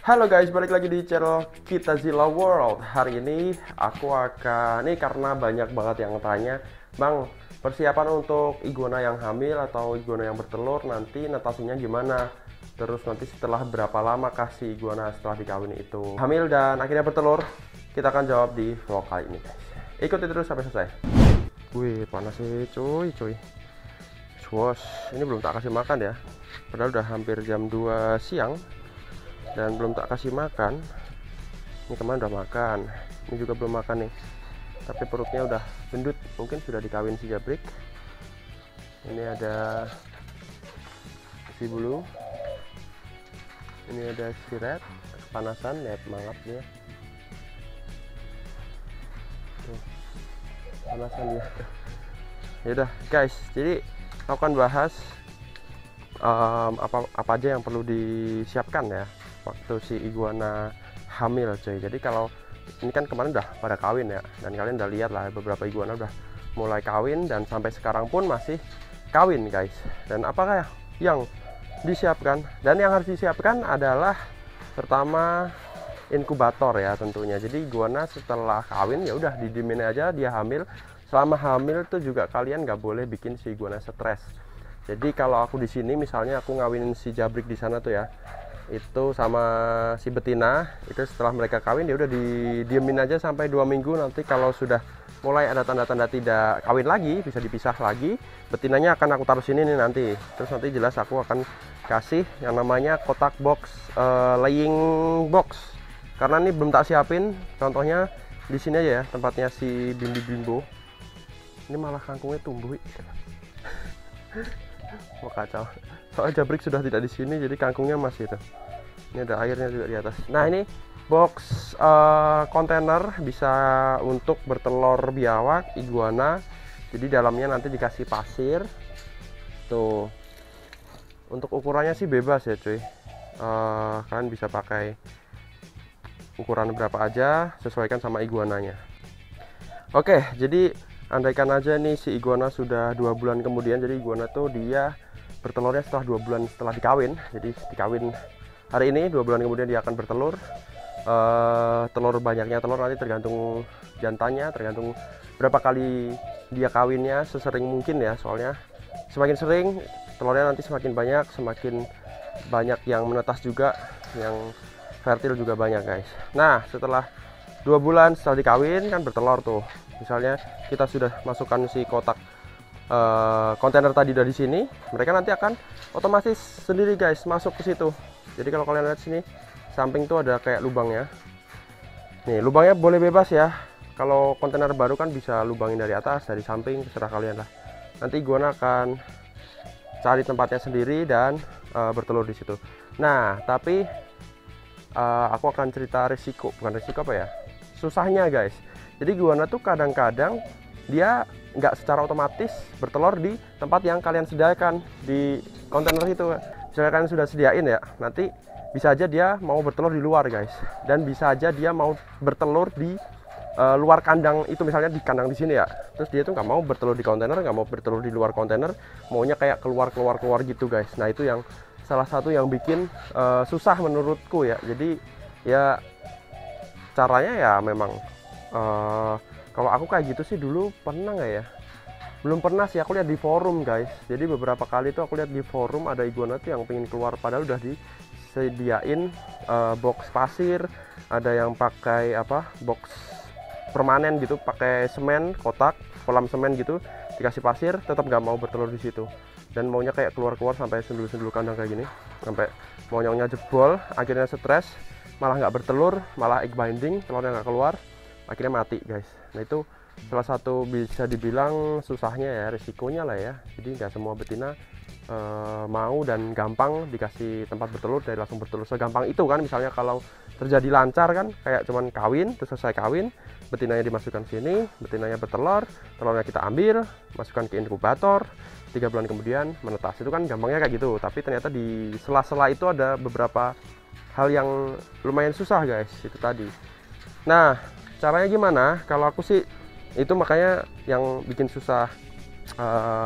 Halo guys, balik lagi di channel kita Zilla World. Hari ini aku akan, ini karena banyak banget yang tanya, Bang, persiapan untuk iguana yang hamil atau iguana yang bertelur nanti netasinya gimana? Terus nanti setelah berapa lama kasih iguana setelah dikawin itu hamil dan akhirnya bertelur? Kita akan jawab di vlog kali ini guys. Ikuti terus sampai selesai. Wih, panas sih cuy. Wos, ini belum tak kasih makan ya. Padahal udah hampir jam 2 siang dan belum tak kasih makan. Ini kemarin udah makan, ini juga belum makan nih, tapi perutnya udah gendut, mungkin sudah dikawin si jabrik. Ini ada si bulu, ini ada si red, kepanasan, lihat mangap dia tuh, panasan dia. Yaudah guys, jadi aku akan bahas apa aja yang perlu disiapkan ya waktu si iguana hamil cuy. Jadi kalau ini kan kemarin udah pada kawin ya, dan kalian udah lihat lah beberapa iguana udah mulai kawin dan sampai sekarang pun masih kawin guys. Dan apakah yang disiapkan? Dan yang harus disiapkan adalah pertama inkubator ya tentunya. Jadi iguana setelah kawin ya udah didiemin aja dia hamil. Selama hamil tuh juga kalian nggak boleh bikin si iguana stres. Jadi kalau aku di sini misalnya aku ngawinin si jabrik di sana tuh ya, itu sama si betina itu setelah mereka kawin ya udah didiemin aja sampai 2 minggu. Nanti kalau sudah mulai ada tanda-tanda tidak kawin lagi, bisa dipisah lagi, betinanya akan aku taruh sini nih nanti. Terus nanti jelas aku akan kasih yang namanya kotak box, laying box, karena ini belum tak siapin. Contohnya di sini aja ya tempatnya si bimbo. Ini malah kangkungnya tumbuh. Wah kacau, soalnya jabrik sudah tidak di sini jadi kangkungnya masih itu. Ini ada airnya juga di atas. Nah ini box kontainer bisa untuk bertelur biawak iguana. Jadi dalamnya nanti dikasih pasir tuh. Untuk ukurannya sih bebas ya cuy, kalian bisa pakai ukuran berapa aja, sesuaikan sama iguananya. Oke, jadi andaikan aja nih si iguana sudah 2 bulan kemudian, jadi iguana tuh dia bertelurnya setelah 2 bulan setelah dikawin. Jadi dikawin hari ini, 2 bulan kemudian dia akan bertelur. Telur banyaknya telur nanti tergantung jantannya, tergantung berapa kali dia kawinnya, sesering mungkin ya. Soalnya semakin sering telurnya nanti semakin banyak yang menetas juga, yang fertil juga banyak guys. Nah setelah 2 bulan setelah dikawin kan bertelur tuh. Misalnya kita sudah masukkan si kotak kontainer tadi dari sini, mereka nanti akan otomatis sendiri guys masuk ke situ. Jadi kalau kalian lihat sini samping tuh ada kayak lubangnya. Nih lubangnya boleh bebas ya. Kalau kontainer baru kan bisa lubangin dari atas, dari samping, terserah kalian lah. Nanti iguana akan cari tempatnya sendiri dan bertelur di situ. Nah tapi aku akan cerita risiko, bukan risiko apa ya, susahnya guys. Jadi iguana tuh kadang-kadang dia nggak secara otomatis bertelur di tempat yang kalian sediakan di kontainer itu. Misalnya kalian sudah sediain ya, nanti bisa aja dia mau bertelur di luar guys, dan bisa aja dia mau bertelur di luar kandang itu, misalnya di kandang di sini ya. Terus dia tuh nggak mau bertelur di kontainer, nggak mau bertelur di luar kontainer, maunya kayak keluar gitu guys. Nah itu yang salah satu yang bikin susah menurutku ya. Jadi ya caranya ya memang kalau aku kayak gitu sih dulu pernah nggak ya? Belum pernah sih, aku lihat di forum guys. Jadi beberapa kali tuh aku lihat di forum ada iguana tuh yang pengen keluar padahal udah disediain box pasir, ada yang pakai box permanen gitu, pakai semen, kotak kolam semen gitu, dikasih pasir, tetap nggak mau bertelur di situ. Dan maunya kayak keluar sampai sendul-sendul kandang kayak gini, sampai monyongnya jebol, akhirnya stres, malah nggak bertelur, malah egg binding, telurnya nggak keluar, akhirnya mati guys. Nah itu salah satu bisa dibilang susahnya ya, risikonya lah ya. Jadi nggak semua betina mau dan gampang dikasih tempat bertelur dari langsung bertelur segampang itu kan. Misalnya kalau terjadi lancar kan, kayak cuman kawin terus selesai kawin, betinanya dimasukkan sini, betinanya bertelur, telurnya kita ambil, masukkan ke inkubator, 3 bulan kemudian menetas. Itu kan gampangnya kayak gitu, tapi ternyata di sela-sela itu ada beberapa hal yang lumayan susah guys, itu tadi. Nah caranya gimana? Kalau aku sih itu makanya yang bikin susah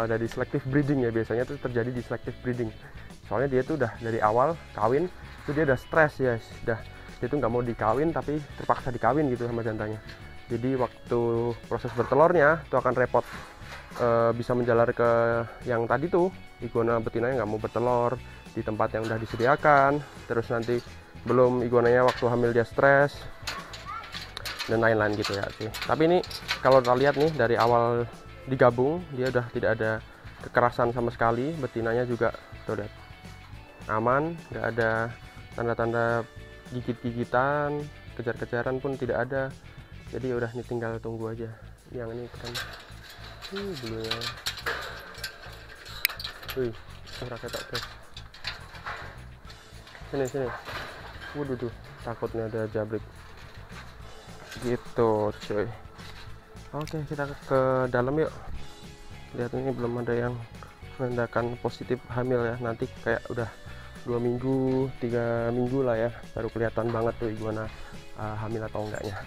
dari selective breeding ya, biasanya itu terjadi di selective breeding. soalnya dia tuh udah dari awal kawin itu dia udah stres ya, udah dia tuh nggak mau dikawin tapi terpaksa dikawin gitu sama jantannya. Jadi waktu proses bertelurnya itu akan repot, bisa menjalar ke yang tadi tuh iguana betinanya nggak mau bertelur di tempat yang udah disediakan, terus nanti belum iguananya waktu hamil dia stres dan lain-lain gitu ya sih. Tapi ini kalau kita lihat nih dari awal digabung dia udah tidak ada kekerasan sama sekali, betinanya juga tuh lihat aman, nggak ada tanda-tanda gigit-gigitan, kejar-kejaran pun tidak ada. Jadi udah nih tinggal tunggu aja. Yang ini kan bulunya. Wih, raketak guys. Sini. Waduh tuh, takutnya ada jabrik. Gitu, cuy. Oke, kita ke dalam yuk. Lihat ini belum ada yang menandakan positif hamil ya. Nanti kayak udah 2 minggu, 3 minggu lah ya, baru kelihatan banget tuh iguana hamil atau enggaknya.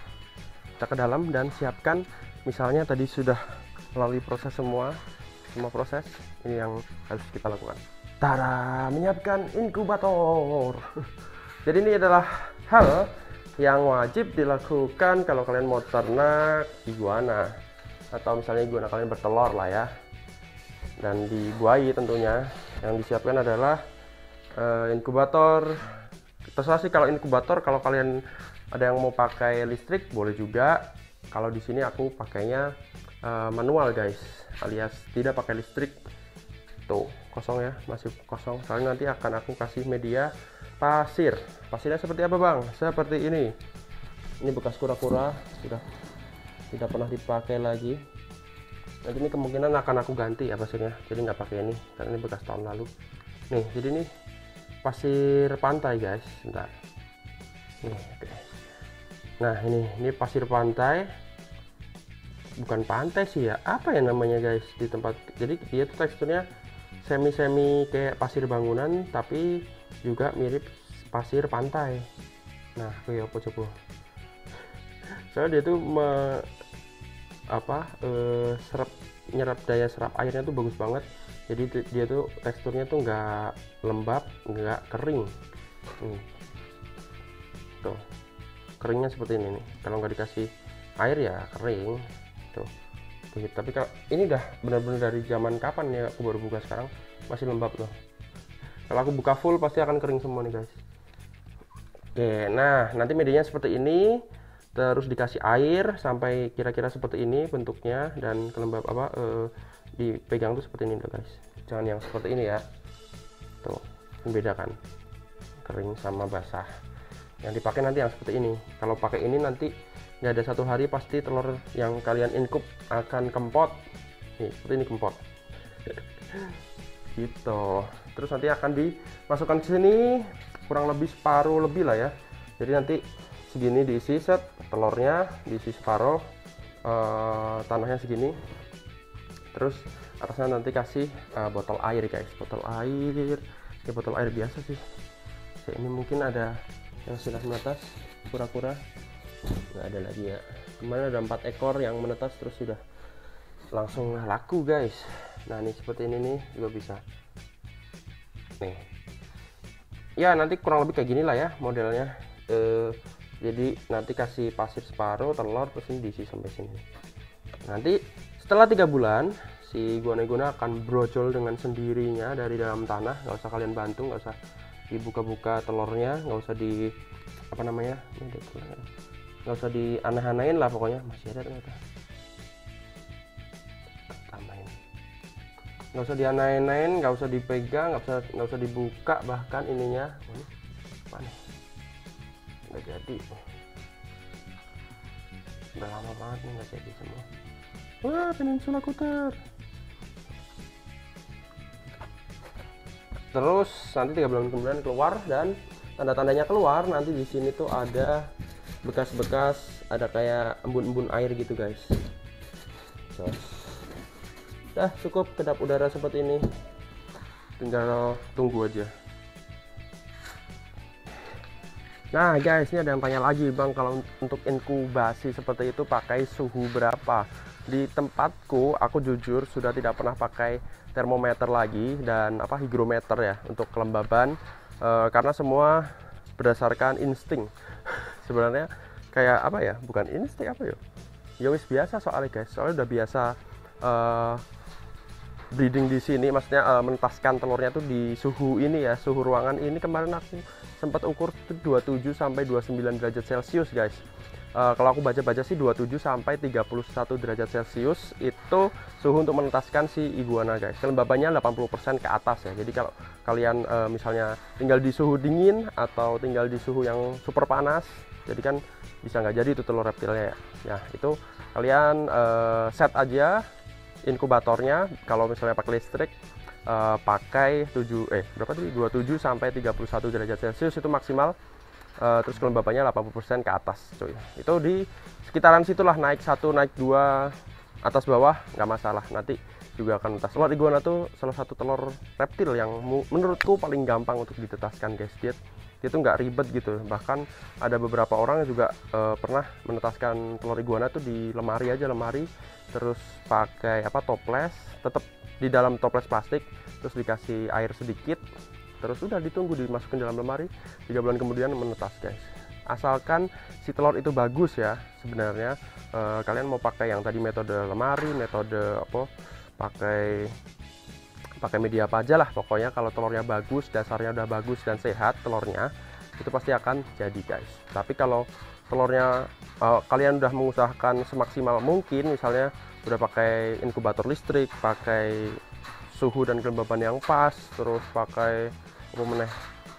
Kita ke dalam dan siapkan, misalnya tadi sudah melalui proses semua proses, ini yang harus kita lakukan. Tara, menyiapkan inkubator. Jadi ini adalah hal yang wajib dilakukan kalau kalian mau ternak iguana, atau misalnya iguana kalian bertelur lah ya, dan dibuahi tentunya. Yang disiapkan adalah inkubator. Terserah sih kalau inkubator, kalau kalian ada yang mau pakai listrik boleh juga. Kalau di sini aku pakainya manual guys, alias tidak pakai listrik. Tuh kosong ya, masih kosong. Soalnya nanti akan aku kasih media pasir. Pasirnya seperti apa bang? Seperti ini. Ini bekas kura-kura, sudah tidak pernah dipakai lagi. Nanti ini kemungkinan akan aku ganti ya pasirnya, jadi nggak pakai ini karena ini bekas tahun lalu. Nih, jadi ini pasir pantai guys. Bentar. Nih, oke. Nah ini pasir pantai, bukan pantai sih ya, apa ya namanya guys di tempat. Jadi dia tuh teksturnya semi kayak pasir bangunan tapi juga mirip pasir pantai. Nah kayak apa coba, soalnya dia tuh nyerap daya serap airnya tuh bagus banget. Jadi dia tuh teksturnya tuh nggak lembab, nggak kering. Tuh keringnya seperti ini nih. Kalau nggak dikasih air ya kering tuh. Tapi kalau ini udah benar-benar dari zaman kapan ya, aku baru buka sekarang masih lembab loh. Kalau aku buka full pasti akan kering semua nih guys. Oke, nah nanti medianya seperti ini, terus dikasih air sampai kira-kira seperti ini bentuknya, dan kelembab dipegang tuh seperti ini tuh guys. Jangan yang seperti ini ya. Tuh, membedakan kering sama basah. Yang dipakai nanti yang seperti ini. Kalau pakai ini nanti nggak ada 1 hari pasti telur yang kalian inkup akan kempot. Nih, seperti ini kempot. Gitu. Terus nanti akan dimasukkan ke sini kurang lebih separuh lebih lah ya. Jadi nanti segini diisi set, telurnya diisi separuh, tanahnya segini. Terus atasnya nanti kasih botol air guys, botol air. Ya botol air biasa sih. Ini mungkin ada yang sudah menetas, kura-kura nggak ada lagi ya. Kemarin ada 4 ekor yang menetas terus sudah langsung laku guys. Nah ini seperti ini nih juga bisa nih ya, nanti kurang lebih kayak gini lah ya modelnya. Jadi nanti kasih pasir separuh, telur, terus ini diisi sampai sini. Nanti setelah 3 bulan si iguana akan brojol dengan sendirinya dari dalam tanah. Nggak usah kalian bantu, nggak usah dibuka-buka telurnya, nggak usah di apa namanya, nggak usah dianeh-anehin lah pokoknya. Masih ada ternyata, tambahin. Nggak usah dianeh-anehin, nggak usah dipegang, nggak usah dibuka bahkan ininya. Apa nih, nggak jadi, udah lama banget nih nggak jadi semua. Wah, peninsula Kuter. Terus nanti 3 bulan kemudian keluar, dan tanda-tandanya keluar nanti di sini tuh ada bekas-bekas, ada kayak embun-embun air gitu guys. Dah cukup kedap udara seperti ini, tinggal tunggu aja. Nah guys, ini ada yang tanya lagi bang, kalau untuk inkubasi seperti itu pakai suhu berapa? di tempatku aku jujur sudah tidak pernah pakai termometer lagi dan hygrometer ya untuk kelembaban, karena semua berdasarkan insting. Sebenarnya kayak apa ya, bukan insting apa ya wis biasa soalnya guys, soalnya udah biasa breeding di sini, maksudnya menetaskan telurnya tuh di suhu ini ya, suhu ruangan ini. Kemarin aku sempat ukur tuh 27 sampai 29 derajat Celcius guys. Kalau aku baca-baca sih 27 sampai 31 derajat Celcius itu suhu untuk menetaskan si iguana guys. Kelembabannya 80% ke atas ya. Jadi kalau kalian misalnya tinggal di suhu dingin atau tinggal di suhu yang super panas, jadi kan bisa nggak jadi itu telur reptilnya ya. Ya itu kalian set aja inkubatornya. Kalau misalnya pakai listrik pakai 27 sampai 31 derajat Celcius itu maksimal. Terus kelembabannya 80% ke atas cuy. Itu di sekitaran situlah, naik 1 naik 2 atas bawah nggak masalah, nanti juga akan menetas. Telur iguana tuh salah satu telur reptil yang menurutku paling gampang untuk ditetaskan guys. Dia tuh nggak ribet gitu. Bahkan ada beberapa orang yang juga pernah menetaskan telur iguana tuh di lemari aja, terus pakai toples, tetap di dalam toples plastik, terus dikasih air sedikit, terus udah ditunggu dimasukin dalam lemari, 3 bulan kemudian menetas guys. Asalkan si telur itu bagus ya. Sebenarnya kalian mau pakai yang tadi metode lemari, metode pakai media apa aja lah, pokoknya kalau telurnya bagus, dasarnya udah bagus dan sehat telurnya, itu pasti akan jadi guys. Tapi kalau telurnya kalian udah mengusahakan semaksimal mungkin, misalnya udah pakai inkubator listrik, pakai suhu dan kelembaban yang pas, terus pakai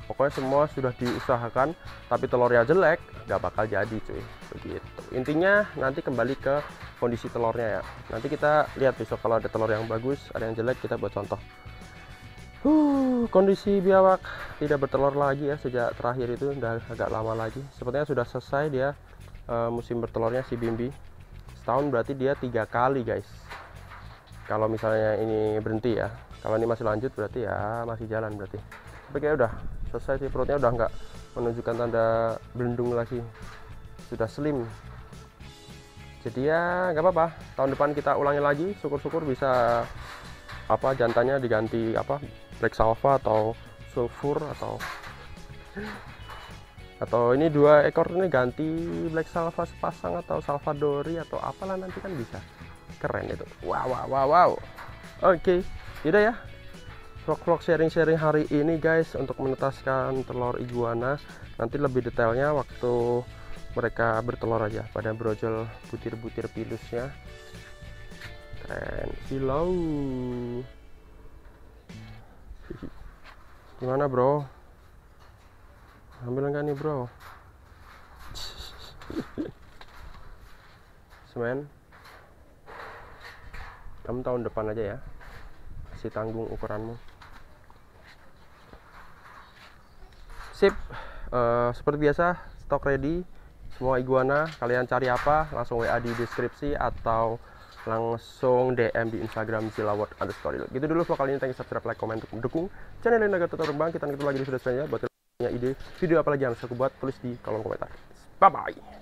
pokoknya semua sudah diusahakan, tapi telurnya jelek, nggak bakal jadi cuy. Begitu intinya. Nanti kembali ke kondisi telurnya ya, nanti kita lihat besok kalau ada telur yang bagus, ada yang jelek, kita buat contoh. Kondisi biawak tidak bertelur lagi ya sejak terakhir, itu udah agak lama lagi. Sepertinya sudah selesai dia musim bertelurnya si Bimbi. Setahun berarti dia 3 kali guys. Kalau misalnya ini berhenti ya, kalau ini masih lanjut berarti ya masih jalan berarti. Tapi kayak udah selesai sih, perutnya udah nggak menunjukkan tanda belendung lagi, sudah slim. Jadi ya nggak apa-apa, tahun depan kita ulangi lagi, syukur-syukur bisa jantannya diganti black salva atau sulfur, atau ini 2 ekor ini ganti black salva sepasang atau salvadori atau apalah, nanti kan bisa. Keren itu. Wow. Oke, yaudah ya, vlog sharing-sharing hari ini guys untuk menetaskan telur iguana. Nanti lebih detailnya waktu mereka bertelur aja, pada brojol butir-butir pilusnya. Keren silau. Gimana bro, ambil enggak nih bro? Semen, kamu tahun depan aja ya, si tanggung ukuranmu. Sip. Seperti biasa, stok ready semua iguana. Kalian cari apa langsung WA di deskripsi atau langsung DM di Instagram @zilaword_. Gitu dulu vlog kali ini. Thank you, subscribe, like, komen untuk mendukung channel ini agar tetap berkembang. Kita ketemu lagi di video selanjutnya. Buat kalian punya ide video apa lagi yang harus aku buat, tulis di kolom komentar. Bye bye.